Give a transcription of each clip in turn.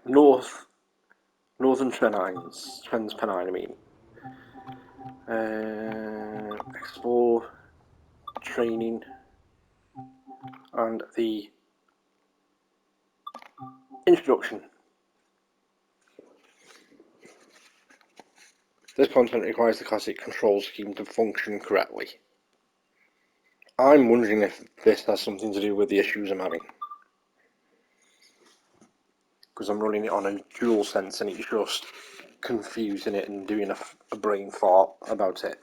Northern Transpennine, I mean. Explore, training, and the introduction. This content requires the classic control scheme to function correctly. I'm wondering if this has something to do with the issues I'm having. Because I'm running it on a DualSense and it's just confusing it and doing a brain fart about it.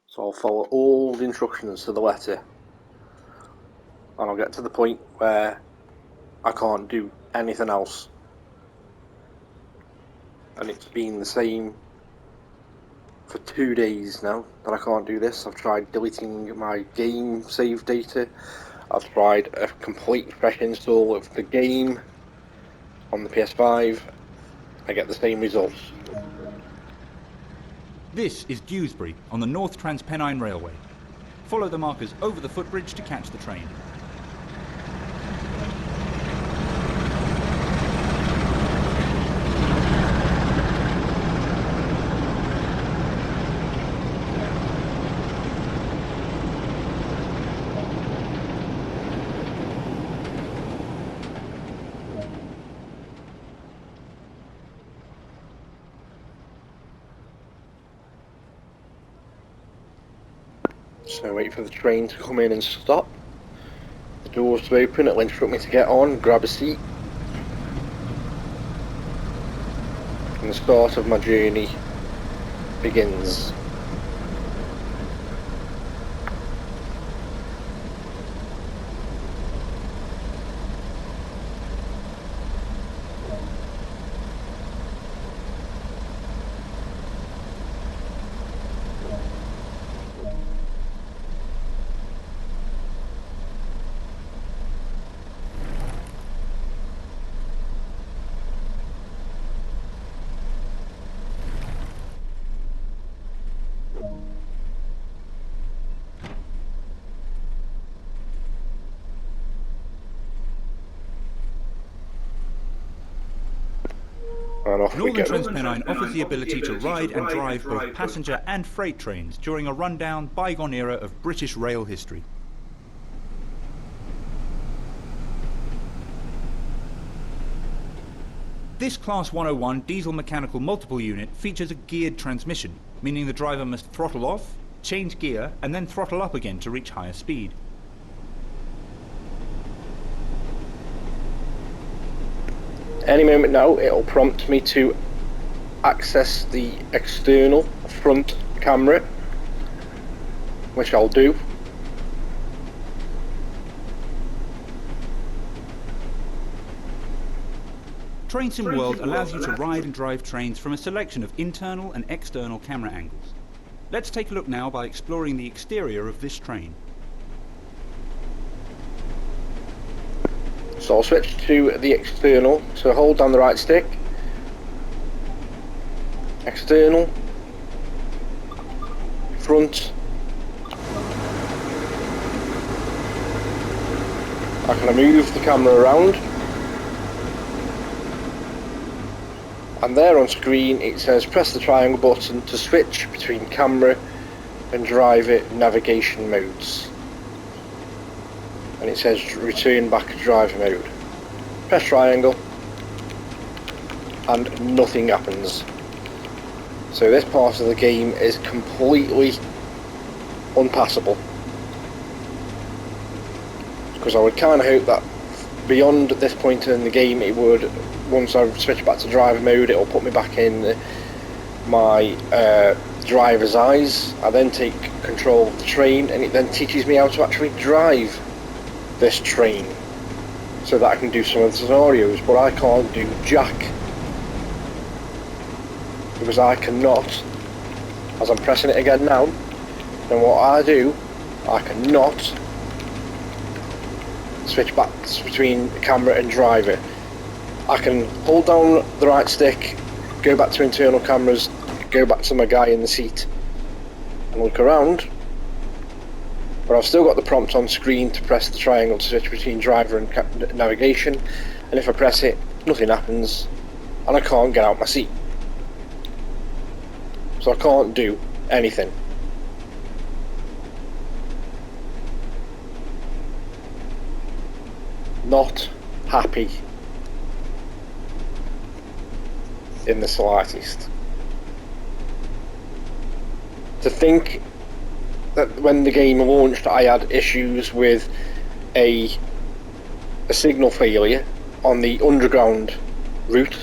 So I'll follow all the instructions to the letter, and I'll get to the point where I can't do anything else. And it's been the same for 2 days now that I can't do this. I've tried deleting my game save data. I've tried a complete fresh install of the game on the PS5. I get the same results. This is Dewsbury on the North Transpennine Railway. Follow the markers over the footbridge to catch the train. So I wait for the train to come in and stop. The doors to open, it'll instruct me to get on, grab a seat. And the start of my journey begins. Northern Transpennine offers the ability to ride and drive both passenger and freight trains during a rundown, bygone era of British rail history. This Class 101 diesel mechanical multiple unit features a geared transmission, meaning the driver must throttle off, change gear, and then throttle up again to reach higher speed. Any moment now, it'll prompt me to access the external front camera, which I'll do. Train Sim World allows you to ride and drive trains from a selection of internal and external camera angles. Let's take a look now by exploring the exterior of this train. So I'll switch to the external, so hold down the right stick, external, front. I can move the camera around, and there on screen it says press the triangle button to switch between camera and driver navigation modes. And it says return back to driver mode. Press triangle and nothing happens. So this part of the game is completely unpassable. Because I would kind of hope that beyond this point in the game it would, once I switch back to driver mode, it'll put me back in my driver's eyes. I then take control of the train and it then teaches me how to actually drive this train, so that I can do some of the scenarios, but I can't do jack, because I cannot, as I'm pressing it again now, then what I do, I cannot switch back between camera and driver. I can hold down the right stick, go back to internal cameras, go back to my guy in the seat and look around, but I've still got the prompt on screen to press the triangle to switch between driver and navigation, and if I press it, nothing happens and I can't get out my seat. So I can't do anything. Not happy in the slightest. To think that when the game launched I had issues with a signal failure on the underground route,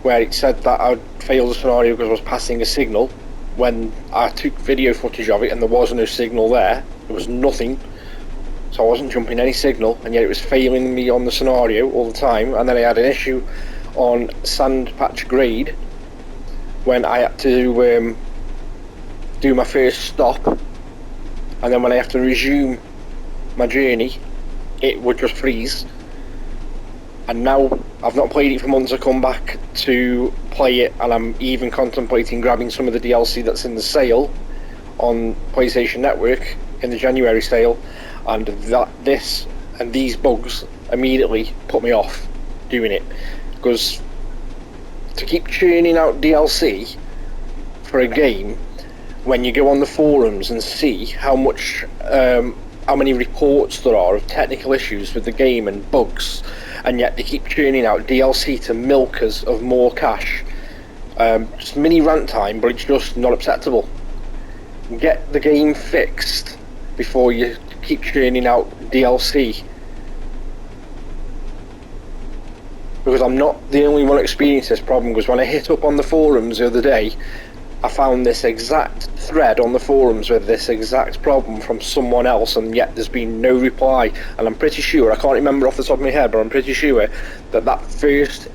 where it said that I'd failed the scenario because I was passing a signal, when I took video footage of it and there was no signal there was nothing, so I wasn't jumping any signal, and yet it was failing me on the scenario all the time. And then I had an issue on Sand Patch Grade when I had to do my first stop, and then when I have to resume my journey it would just freeze. And now I've not played it for months, I come back to play it and I'm even contemplating grabbing some of the DLC that's in the sale on PlayStation Network in the January sale, and these bugs immediately put me off doing it, because to keep churning out DLC for a game, when you go on the forums and see how many reports there are of technical issues with the game and bugs, and yet they keep churning out DLC to milk us of more cash. Just mini rant time, but it's just not acceptable. Get the game fixed before you keep churning out DLC. Because I'm not the only one experiencing this problem, because when I hit up on the forums the other day, I found this exact thread on the forums with this exact problem from someone else, and yet there's been no reply. And I'm pretty sure, I can't remember off the top of my head, but I'm pretty sure that first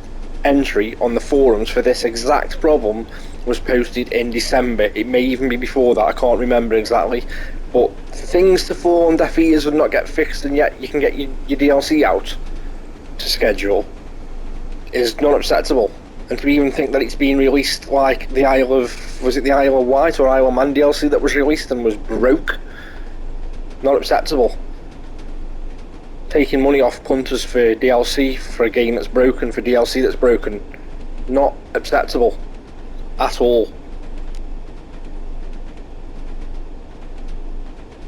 entry on the forums for this exact problem was posted in December. It may even be before that, I can't remember exactly. But things to fall on deaf ears and not get fixed, and yet you can get your DLC out to schedule, is not acceptable. And to even think that it's been released like the Isle of Wight or Isle of Man DLC that was released and was broke, not acceptable. Taking money off punters for DLC for a game that's broken, for DLC that's broken, not acceptable at all.